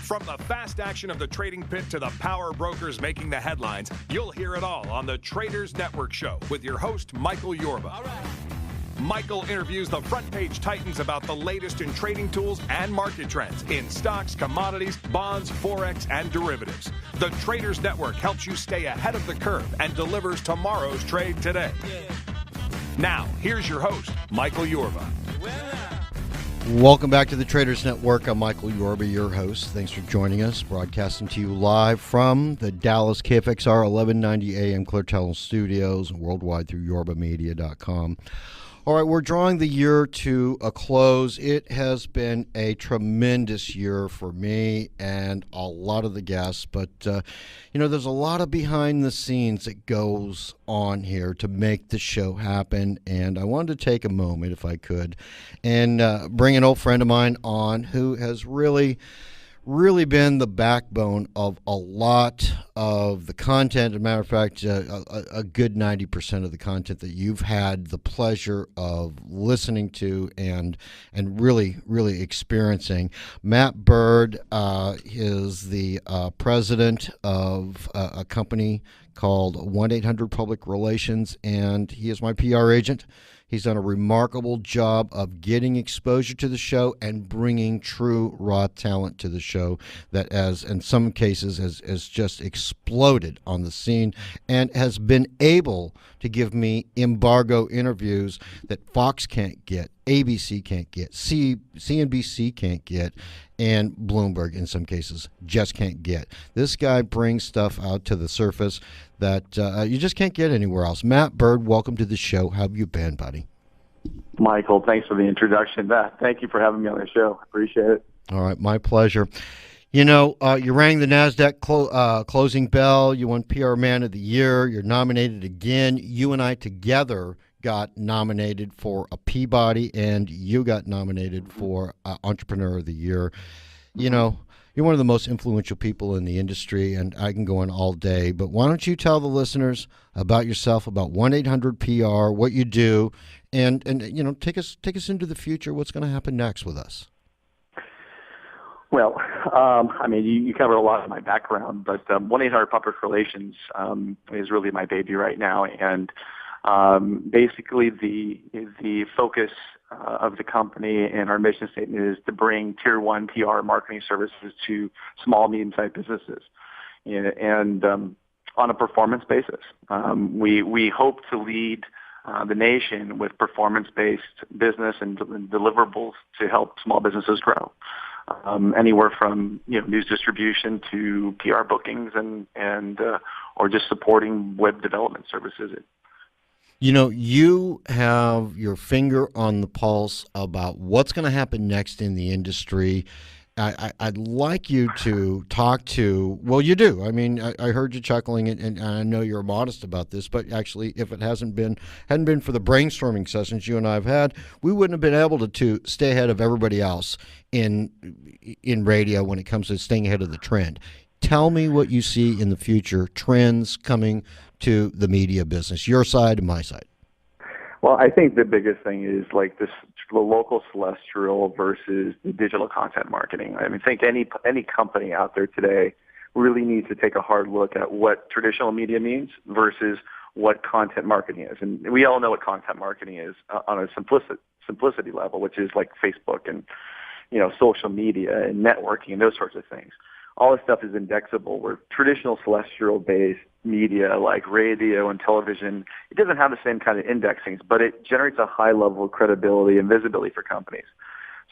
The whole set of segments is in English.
From the fast action of the trading pit to the power brokers making the headlines, you'll hear it all on the Traders Network Show with your host, Michael Yorba. All right. Michael interviews the front page titans about the latest in trading tools and market trends in stocks, commodities, bonds, forex, and derivatives. The Traders Network helps you stay ahead of the curve and delivers tomorrow's trade today. Now, here's your host, Michael Yorba. Welcome back to the Traders Network. I'm Michael Yorba, your host. Thanks for joining us. Broadcasting to you live from the Dallas KFXR 1190 AM Clear Channel Studios and worldwide through yorbamedia.com. All right, we're drawing the year to a close. It has been a tremendous year for me and a lot of the guests, but, there's a lot of behind the scenes that goes on here to make the show happen, and I wanted to take a moment, if I could, and bring an old friend of mine on who has really been the backbone of a lot of the content. As a matter of fact, a good 90% of the content that you've had the pleasure of listening to and really experiencing. Matt Bird is the president of a company called 1800PublicRelations, and he is my PR agent. He's done a remarkable job of getting exposure to the show and bringing true raw talent to the show that, as in some cases, has just exploded on the scene and has been able to give me embargo interviews that Fox can't get, ABC can't get, CNBC can't get, and Bloomberg, in some cases, just can't get. This guy brings stuff out to the surface that you just can't get anywhere else. Matt Bird, welcome to the show. How have you been, buddy? Michael, thanks for the introduction. Thank you for having me on the show. Appreciate it. All right, my pleasure. You rang the NASDAQ closing bell. You won PR Man of the Year. You're nominated again. You and I together got nominated for a Peabody, and you got nominated for Entrepreneur of the Year. You're one of the most influential people in the industry, and I can go on all day. But why don't you tell the listeners about yourself, about 1-800-PR, what you do, and take us into the future. What's going to happen next with us? Well, you covered a lot of my background, but 1-800-PublicRelations is really my baby right now, and basically the focus of the company and our mission statement is to bring Tier 1 PR marketing services to small, medium-sized businesses, and on a performance basis. We hope to lead the nation with performance-based business and deliverables to help small businesses grow. Anywhere from news distribution to PR bookings and or just supporting web development services. You have your finger on the pulse about what's going to happen next in the industry. I'd like you to talk to, well, you do. I heard you chuckling, and I know you're modest about this, but actually, if it hadn't been for the brainstorming sessions you and I have had, we wouldn't have been able to stay ahead of everybody else in radio when it comes to staying ahead of the trend. Tell me what you see in the future, trends coming to the media business, your side and my side. Well, I think the biggest thing is the local celestial versus the digital content marketing. I think any company out there today really needs to take a hard look at what traditional media means versus what content marketing is. And we all know what content marketing is on a simplicity level, which is like Facebook and social media and networking and those sorts of things. All this stuff is indexable, where traditional celestial-based media like radio and television, it doesn't have the same kind of indexings, but it generates a high level of credibility and visibility for companies.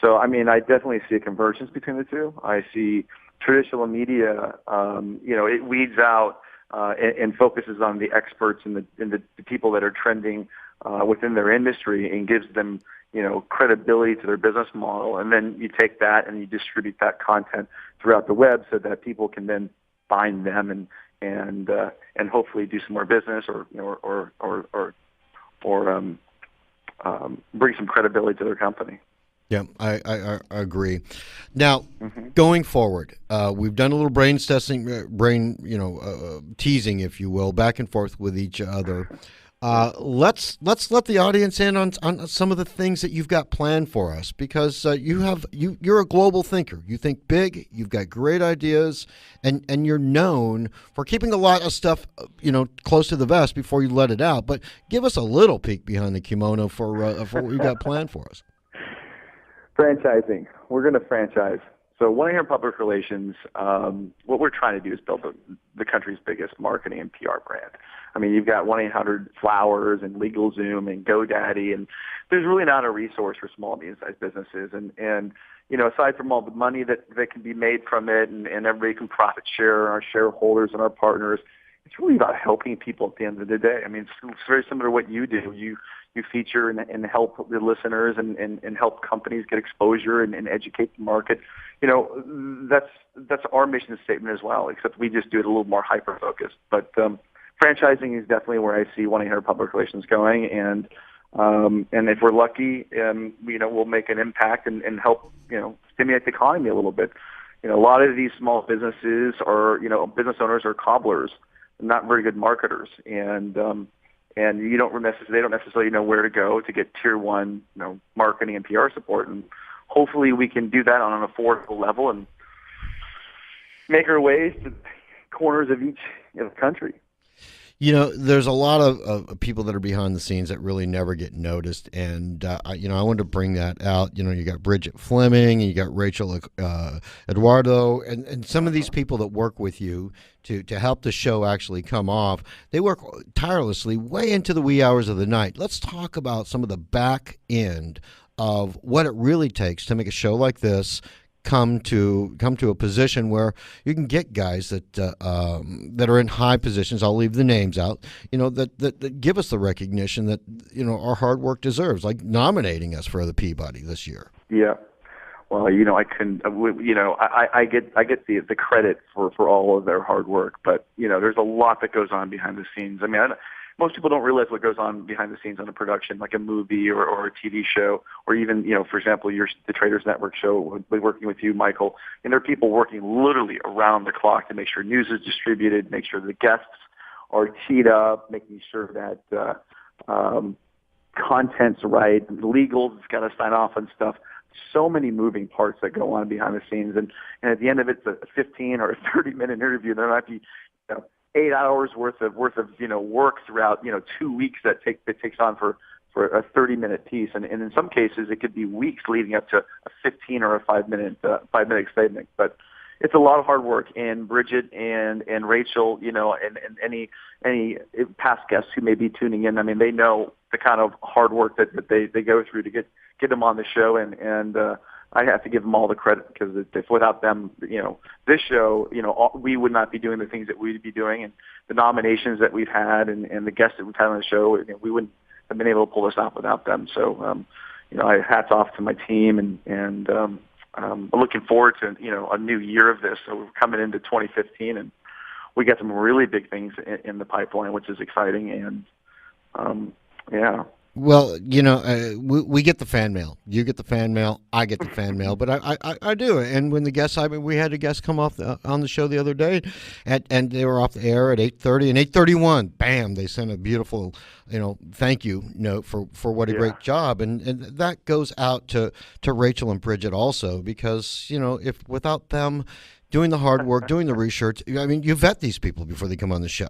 So, I definitely see a convergence between the two. I see traditional media, it weeds out and focuses on the experts and the people that are trending within their industry and gives them credibility to their business model. And then you take that and you distribute that content throughout the web so that people can then find them and hopefully do some more business or bring some credibility to their company. Yeah, I agree. Now, going forward, we've done a little brain teasing, if you will, back and forth with each other. Let's let the audience in on some of the things that you've got planned for us, because you're a global thinker. You think big. You've got great ideas, and you're known for keeping a lot of stuff close to the vest before you let it out. But give us a little peek behind the kimono for what you've got planned for us. Franchising. We're going to franchise. So 1800 Public Relations, what we're trying to do is build the country's biggest marketing and PR brand. I mean, you've got 1-800-Flowers and LegalZoom and GoDaddy, and there's really not a resource for small and medium-sized businesses. And aside from all the money that can be made from it, and everybody can profit share, our shareholders and our partners, it's really about helping people at the end of the day. I mean, it's very similar to what you do. You feature and help the listeners and help companies get exposure and educate the market. That's our mission statement as well, except we just do it a little more hyper-focused. But franchising is definitely where I see 1800 Public Relations going, and if we're lucky, we'll make an impact and help stimulate the economy a little bit. A lot of these small businesses are business owners are cobblers, not very good marketers, and they don't necessarily know where to go to get tier one marketing and PR support, and hopefully we can do that on an affordable level and make our way to corners of each country. There's a lot of people that are behind the scenes that really never get noticed, and I wanted to bring that out. You got Bridget Fleming, and you got Rachel Eduardo, and some of these people that work with you to help the show actually come off. They work tirelessly way into the wee hours of the night. Let's talk about some of the back end of what it really takes to make a show like this come to a position where you can get guys that are in high positions. I'll leave the names out. That give us the recognition that our hard work deserves, like nominating us for the Peabody this year. Yeah. Well, I couldn't. I get the credit for all of their hard work, but there's a lot that goes on behind the scenes. I mean, most people don't realize what goes on behind the scenes on a production, like a movie or a TV show, or even, for example, the Traders Network show, we're working with you, Michael. And there are people working literally around the clock to make sure news is distributed, make sure the guests are teed up, making sure that content's right, legal's got to sign off on stuff. So many moving parts that go on behind the scenes, and at the end of it, it's a 15 or a 30-minute interview. There might be 8 hours worth of work throughout 2 weeks that takes on for a 30-minute piece, and in some cases it could be weeks leading up to a 15 or a 5-minute segment. But it's a lot of hard work, and Bridget and Rachel, and any past guests who may be tuning in, I mean, they know the kind of hard work that they go through to get them on the show, and I have to give them all the credit, because if without them, this show, we would not be doing the things that we'd be doing, and the nominations that we've had, and the guests that we've had on the show, we wouldn't have been able to pull this off without them. So, I hats off to my team, and I'm looking forward to a new year of this. So we're coming into 2015, and we got some really big things in the pipeline, which is exciting, and yeah. Well, we get the fan mail. You get the fan mail. I get the fan mail. But I do. And when the guests, we had a guest come off on the show the other day, and they were off the air at 8:30, and 8:31, bam, they sent a beautiful, thank you note for what a great job. And that goes out to Rachel and Bridget also, because, if without them doing the hard work, doing the research, I mean, you vet these people before they come on the show.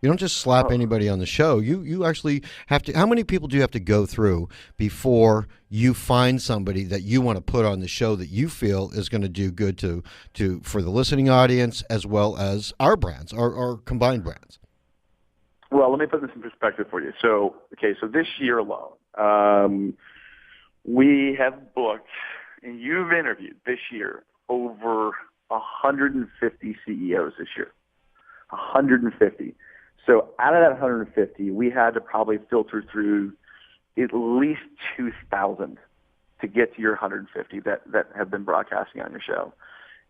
You don't just slap anybody on the show. You actually have to. How many people do you have to go through before you find somebody that you want to put on the show that you feel is going to do good for the listening audience, as well as our brands, our combined brands? Well, let me put this in perspective for you. So this year alone, we have booked, and you've interviewed this year over 150 CEOs this year. 150. So out of that 150, we had to probably filter through at least 2,000 to get to your 150 that have been broadcasting on your show.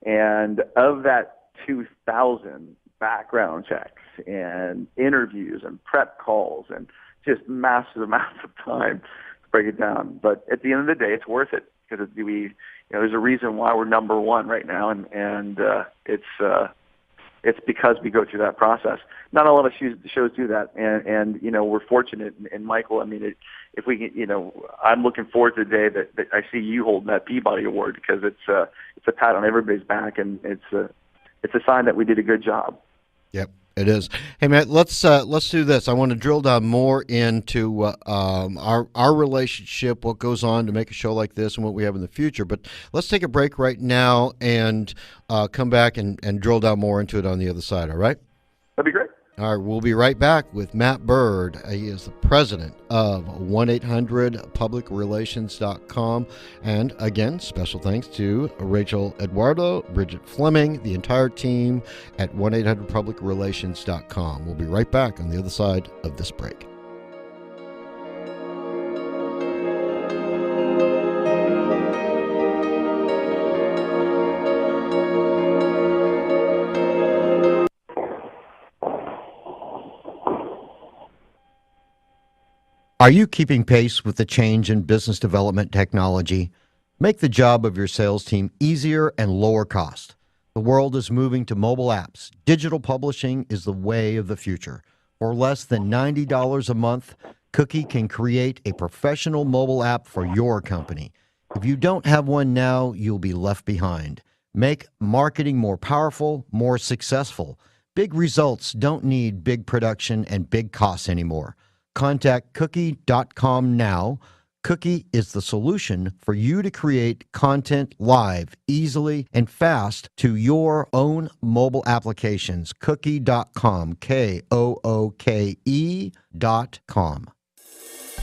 And of that 2,000, background checks and interviews and prep calls and just massive amounts of time to break it down. But at the end of the day, it's worth it, because there's a reason why we're number one right now, and it's it's because we go through that process. Not a lot of shows do that, and we're fortunate. And Michael, I mean, if we can, I'm looking forward to the day that I see you holding that Peabody Award, because it's a pat on everybody's back, and it's a sign that we did a good job. Yep, it is. Hey, Matt, let's do this. I want to drill down more into our relationship, what goes on to make a show like this, and what we have in the future. But let's take a break right now and come back and drill down more into it on the other side. All right? That'd be great. All right, we'll be right back with Matt Bird. He is the president of 1800PublicRelations.com. And again, special thanks to Rachel Eduardo, Bridget Fleming, the entire team at 1800PublicRelations.com. We'll be right back on the other side of this break. Are you keeping pace with the change in business development technology? Make the job of your sales team easier and lower cost. The world is moving to mobile apps. Digital publishing is the way of the future. For less than $90 a month, Cookie can create a professional mobile app for your company. If you don't have one now, you'll be left behind. Make marketing more powerful, more successful. Big results don't need big production and big costs anymore. Contact Cookie.com now. Cookie is the solution for you to create content live, easily, and fast to your own mobile applications. Cookie.com, KOOKE.com.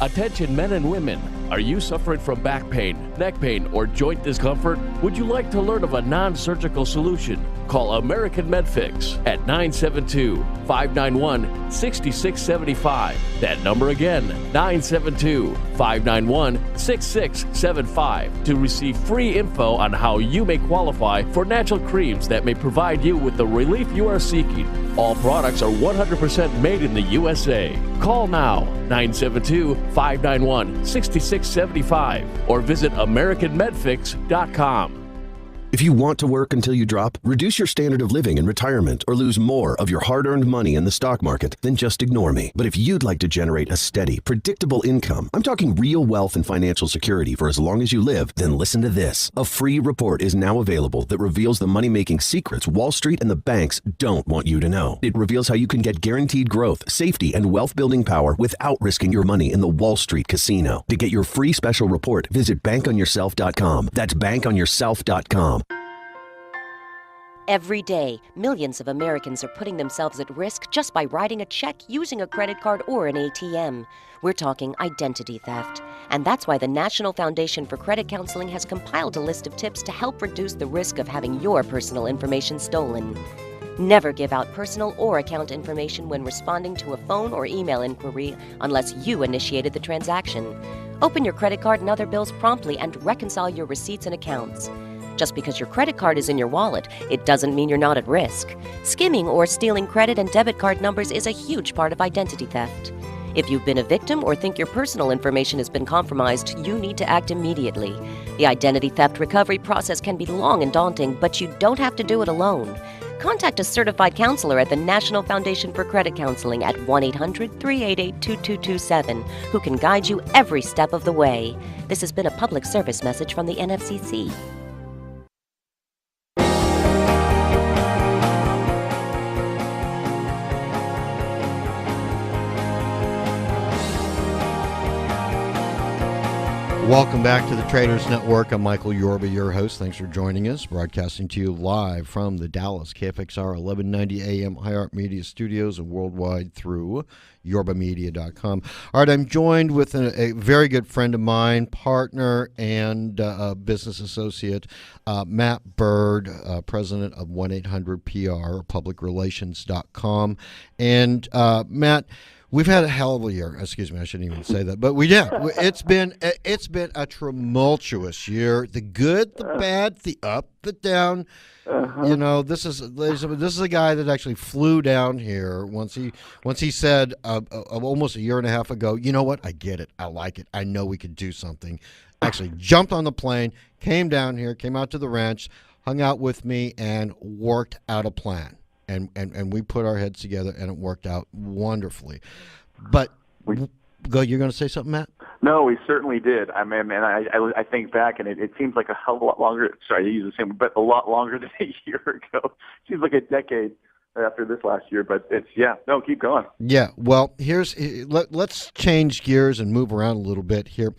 Attention men and women, are you suffering from back pain, neck pain, or joint discomfort? Would you like to learn of a non-surgical solution? Call American MedFix at 972-591-6675. That number again, 972-591-6675, to receive free info on how you may qualify for natural creams that may provide you with the relief you are seeking. All products are 100% made in the USA. Call now, 972-591-6675, or visit AmericanMedFix.com. If you want to work until you drop, reduce your standard of living in retirement, or lose more of your hard-earned money in the stock market, then just ignore me. But if you'd like to generate a steady, predictable income, I'm talking real wealth and financial security for as long as you live, then listen to this. A free report is now available that reveals the money-making secrets Wall Street and the banks don't want you to know. It reveals how you can get guaranteed growth, safety, and wealth-building power without risking your money in the Wall Street casino. To get your free special report, visit bankonyourself.com. That's bankonyourself.com. Every day, millions of Americans are putting themselves at risk just by writing a check using a credit card or an ATM. We're talking identity theft. And that's why the National Foundation for Credit Counseling has compiled a list of tips to help reduce the risk of having your personal information stolen. Never give out personal or account information when responding to a phone or email inquiry unless you initiated the transaction. Open your credit card and other bills promptly and reconcile your receipts and accounts. Just because your credit card is in your wallet, it doesn't mean you're not at risk. Skimming or stealing credit and debit card numbers is a huge part of identity theft. If you've been a victim or think your personal information has been compromised, you need to act immediately. The identity theft recovery process can be long and daunting, but you don't have to do it alone. Contact a certified counselor at the National Foundation for Credit Counseling at 1-800-388-2227, who can guide you every step of the way. This has been a public service message from the NFCC. Welcome back to the Traders Network. I'm Michael Yorba, your host. Thanks for joining us. Broadcasting to you live from the Dallas KFXR 1190 AM iHeart Media Studios and worldwide through yorbamedia.com. All right, I'm joined with a very good friend of mine, partner and business associate, Matt Bird, president of 1800PublicRelations.com. And Matt, we've had a hell of a year. Excuse me, I shouldn't even say that, but we did. It's been a tumultuous year. The good, the bad, the up, the down. You know, this is a guy that actually flew down here once he said almost a year and a half ago, you know what? I get it. I like it. I know we could do something. Actually jumped on the plane, came down here, came out to the ranch, hung out with me, and worked out a plan. and we put our heads together, and it worked out wonderfully. But you're going to say something, Matt? No, we certainly did. I mean, man, I think back, and it seems like a hell of a lot longer. Sorry to use the same, but a lot longer than a year ago. It seems like a decade after this last year, but keep going. Yeah, well, let's change gears and move around a little bit here.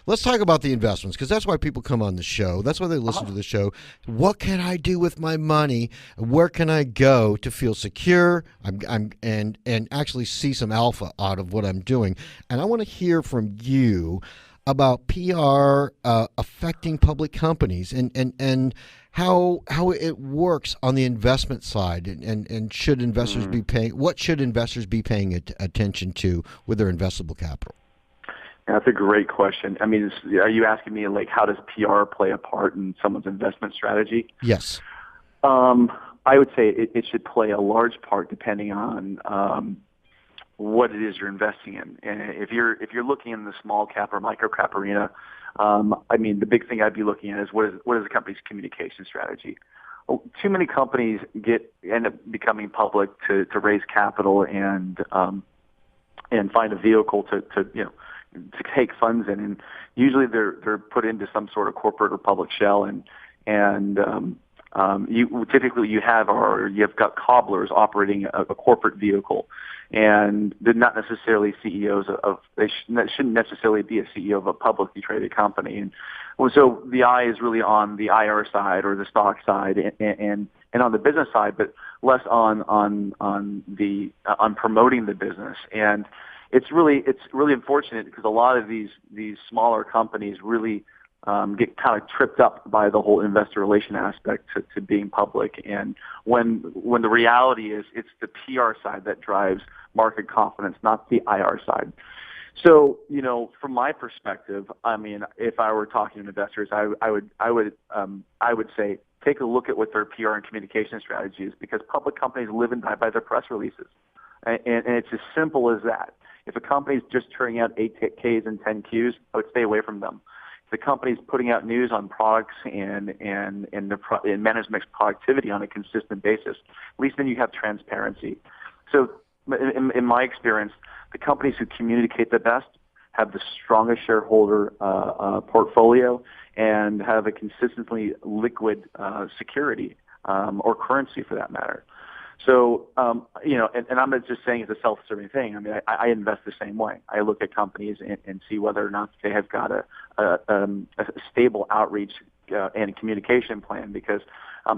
Let's talk about the investments, because that's why people come on the show. That's why they listen to the show. What can I do with my money? Where can I go to feel secure? And actually see some alpha out of what I'm doing. And I want to hear from you about PR affecting public companies and how it works on the investment side, and should investors be paying? What should investors be paying attention to with their investable capital? That's a great question. I mean, are you asking me, like, how does PR play a part in someone's investment strategy? Yes. I would say it should play a large part depending on what it is you're investing in. And if you're looking in the small cap or micro cap arena, I mean, the big thing I'd be looking at is what is the company's communication strategy. Well, too many companies end up becoming public to raise capital and find a vehicle to take funds in, and usually they're put into some sort of corporate or public shell, and you have got cobblers operating a corporate vehicle, and they're not necessarily CEOs they shouldn't necessarily be a CEO of a publicly traded company. And so the eye is really on the IR side or the stock side and on the business side, but less on promoting the business. And it's really unfortunate, because a lot of these smaller companies really get kind of tripped up by the whole investor relation aspect to being public. And when the reality is, it's the PR side that drives market confidence, not the IR side. So, from my perspective, I mean, if I were talking to investors, I would say take a look at what their PR and communication strategy is, because public companies live and die by their press releases, and it's as simple as that. If a company's just turning out 8Ks and 10Qs, I would stay away from them. If the company's putting out news on products and management's productivity on a consistent basis, at least then you have transparency. So in my experience, the companies who communicate the best have the strongest shareholder portfolio and have a consistently liquid security or currency, for that matter. So, and I'm not just saying it's a self-serving thing. I mean, I invest the same way. I look at companies and see whether or not they have got a stable outreach and a communication plan, because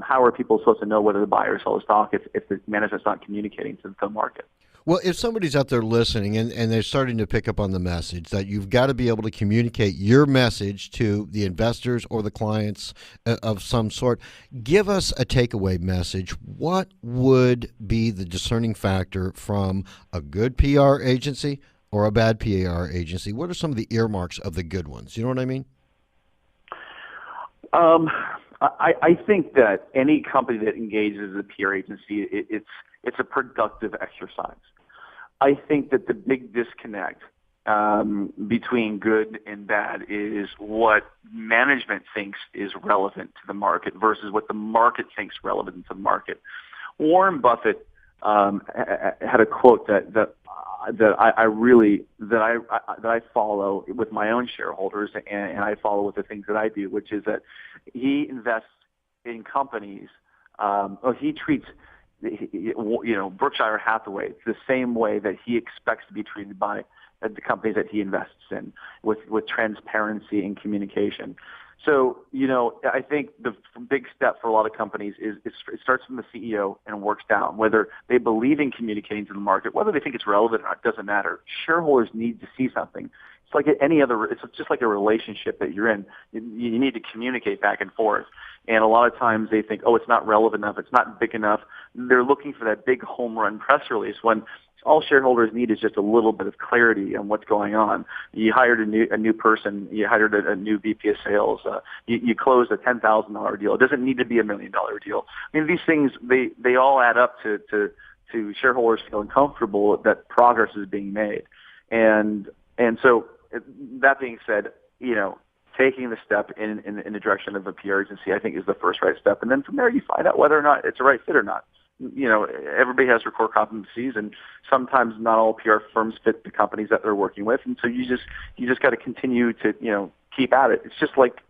how are people supposed to know whether to buy or sell a stock if the management's not communicating to the market? Well, if somebody's out there listening and they're starting to pick up on the message that you've got to be able to communicate your message to the investors or the clients of some sort, give us a takeaway message. What would be the discerning factor from a good PR agency or a bad PR agency? What are some of the earmarks of the good ones? You know what I mean? I think that any company that engages a PR agency, it's a productive exercise. I think that the big disconnect between good and bad is what management thinks is relevant to the market versus what the market thinks relevant to the market. Warren Buffett had a quote that I follow with my own shareholders, and I follow with the things that I do, which is that he invests in companies. He treats Berkshire Hathaway the same way that he expects to be treated by the companies that he invests in, with transparency and communication. So, I think the big step for a lot of companies is it starts from the CEO and works down. Whether they believe in communicating to the market, whether they think it's relevant or not, doesn't matter. Shareholders need to see something. It's like any other. It's just like a relationship that you're in. You need to communicate back and forth. And a lot of times they think, it's not relevant enough. It's not big enough. They're looking for that big home run press release when all shareholders need is just a little bit of clarity on what's going on. You hired a new person. You hired a new VP of sales. You closed a $10,000 deal. It doesn't need to be $1 million deal. I mean, these things, they all add up to shareholders feeling comfortable that progress is being made. And so that being said, taking the step in the direction of a PR agency, I think, is the first right step. And then from there, you find out whether or not it's a right fit or not. everybody has their core competencies, and sometimes not all PR firms fit the companies that they're working with, and so you just got to continue to keep at it. It's just like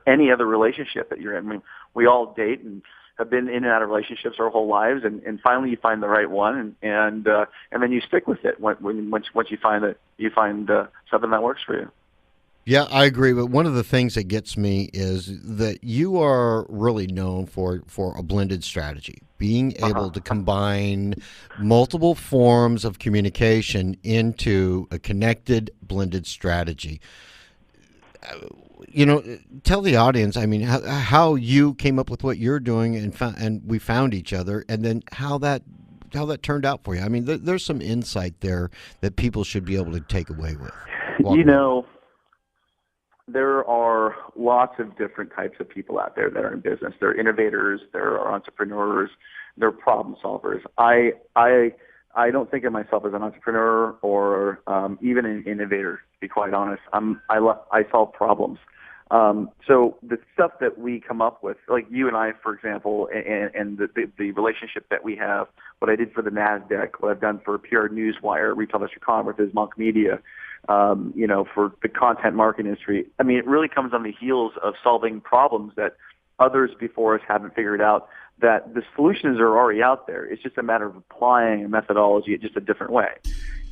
any other relationship that you're in. I mean, we all date and have been in and out of relationships our whole lives, and finally you find the right one, and then you stick with it once you find something that works for you. Yeah, I agree. But one of the things that gets me is that you are really known for a blended strategy, being able to combine multiple forms of communication into a connected, blended strategy. Tell the audience, I mean, how you came up with what you're doing and we found each other, and then how that turned out for you. I mean, there's some insight there that people should be able to take away with. There are lots of different types of people out there that are in business. There are innovators, there are entrepreneurs, there are problem solvers. I don't think of myself as an entrepreneur or even an innovator, to be quite honest. I solve problems. So the stuff that we come up with, like you and I, for example, and the relationship that we have, what I did for the NASDAQ, what I've done for PR Newswire, Retail Investor Conferences, Monk Media, for the content marketing industry. I mean, it really comes on the heels of solving problems that others before us haven't figured out, that the solutions are already out there. It's just a matter of applying a methodology in just a different way.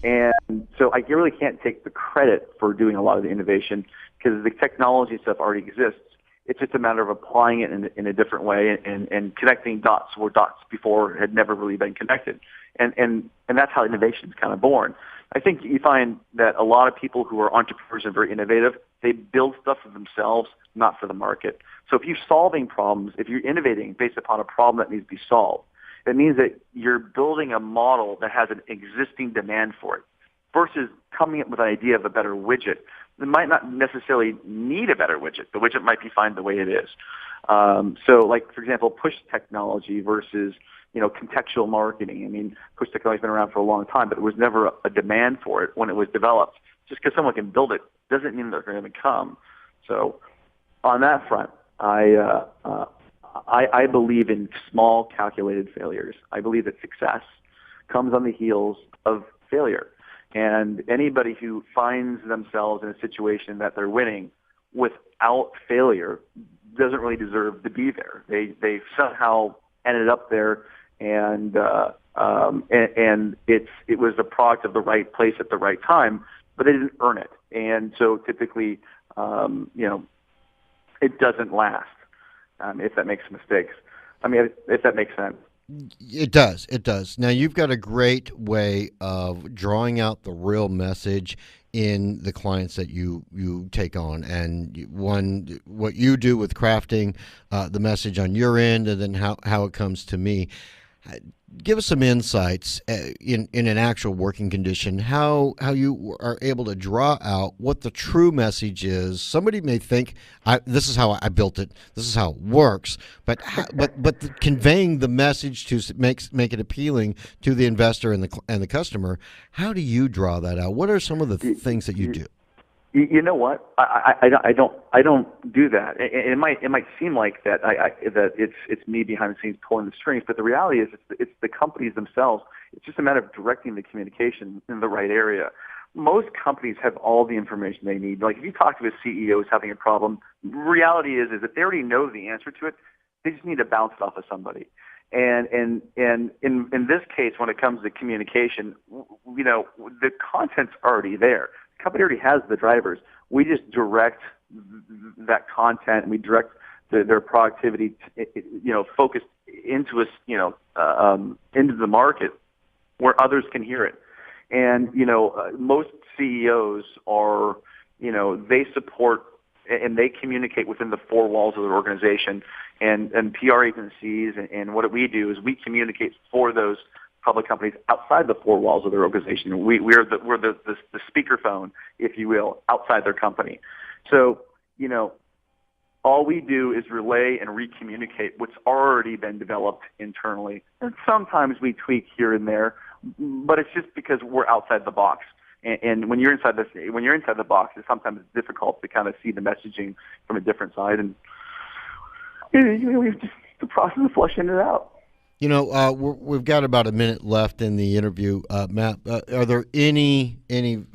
And so I really can't take the credit for doing a lot of the innovation because the technology stuff already exists. It's just a matter of applying it in a different way and connecting dots where dots before had never really been connected. And that's how innovation is kind of born. I think you find that a lot of people who are entrepreneurs and very innovative, they build stuff for themselves, not for the market. So if you're solving problems, if you're innovating based upon a problem that needs to be solved, it means that you're building a model that has an existing demand for it versus coming up with an idea of a better widget. It might not necessarily need a better widget. The widget might be fine the way it is. So like, for example, push technology versus contextual marketing. I mean, push technology has been around for a long time, but there was never a demand for it when it was developed. Just because someone can build it doesn't mean they're going to come. So on that front, I believe in small, calculated failures. I believe that success comes on the heels of failure. And anybody who finds themselves in a situation that they're winning without failure doesn't really deserve to be there. They somehow ended up there, and it was the product of the right place at the right time, but they didn't earn it. And so typically, it doesn't last if that makes mistakes. I mean, if that makes sense. It does. It does. Now, you've got a great way of drawing out the real message in the clients that you take on, and what you do with crafting the message on your end, and then how it comes to me. Give us some insights in an actual working condition, how you are able to draw out what the true message is. Somebody may think, this is how I built it, this is how it works, but conveying the message to make it appealing to the investor and the customer. How do you draw that out? What are some of the things that you do? You know what? I don't do that. It might seem like that that it's me behind the scenes pulling the strings, but the reality is it's the companies themselves. It's just a matter of directing the communication in the right area. Most companies have all the information they need. Like if you talk to a CEO who's having a problem, reality is that they already know the answer to it. They just need to bounce it off of somebody. And in this case, when it comes to communication, the content's already there. The company already has the drivers. We just direct that content, and we direct their productivity, focused into us, into the market where others can hear it. And most CEOs are, they support and they communicate within the four walls of their organization, and PR agencies. And what we do is we communicate for those public companies outside the four walls of their organization. We're the speakerphone, if you will, outside their company. So, all we do is relay and recommunicate what's already been developed internally. And sometimes we tweak here and there, but it's just because we're outside the box. And when you're inside the box, it's sometimes difficult to kind of see the messaging from a different side. And we just the process of flushing it out. We've got about a minute left in the interview. Matt, are there any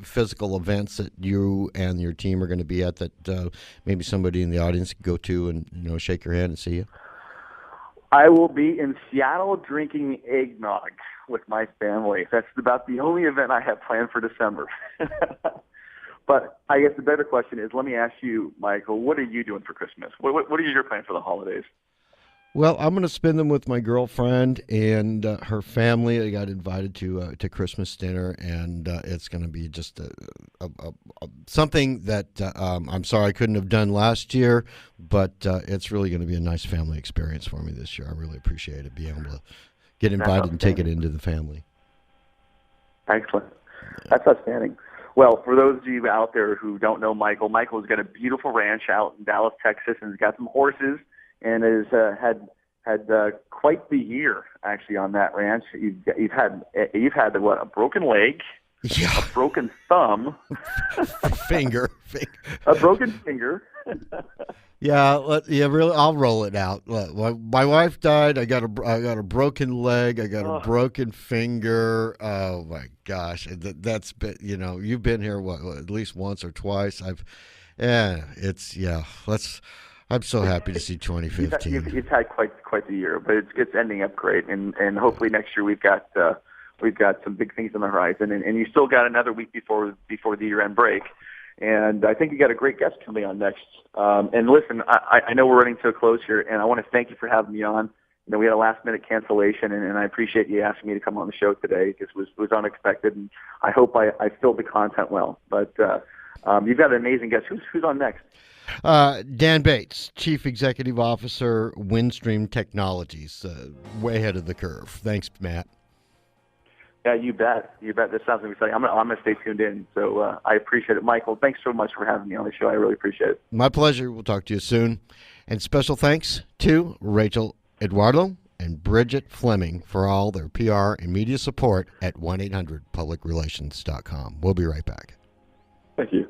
physical events that you and your team are going to be at that maybe somebody in the audience can go to and shake your hand and see you? I will be in Seattle drinking eggnog with my family. That's about the only event I have planned for December. But I guess the better question is, let me ask you, Michael, what are you doing for Christmas? What is your plan for the holidays? Well, I'm going to spend them with my girlfriend and her family. I got invited to Christmas dinner, and it's going to be just something that I'm sorry I couldn't have done last year, but it's really going to be a nice family experience for me this year. I really appreciate it, being able to get invited and take it into the family. Excellent. That's outstanding. Well, for those of you out there who don't know Michael's got a beautiful ranch out in Dallas, Texas, and he's got some horses, and has had quite the year actually on that ranch. You've had what, a broken leg, yeah, a broken thumb, finger, a broken finger. Really, I'll roll it out. Look, my wife died. I got a broken leg. I got a broken finger. Oh my gosh, that's been, you've been here at least once or twice. I'm so happy to see 2015. You've had quite the year, but it's ending up great, and hopefully next year we've got some big things on the horizon, and you still got another week before the year-end break, and I think you got a great guest coming on next. And listen, I know we're running to a close here, and I want to thank you for having me on. We had a last-minute cancellation, and I appreciate you asking me to come on the show today. It was unexpected, and I hope I filled the content well. But you've got an amazing guest. Who's on next? Dan Bates, Chief Executive Officer, Windstream Technologies, way ahead of the curve. Thanks, Matt. Yeah, you bet. This sounds exciting. I'm gonna stay tuned in. So I appreciate it, Michael. Thanks so much for having me on the show. I really appreciate it. My pleasure. We'll talk to you soon. And special thanks to Rachel Eduardo and Bridget Fleming for all their PR and media support at 1800PublicRelations.com. We'll be right back. Thank you.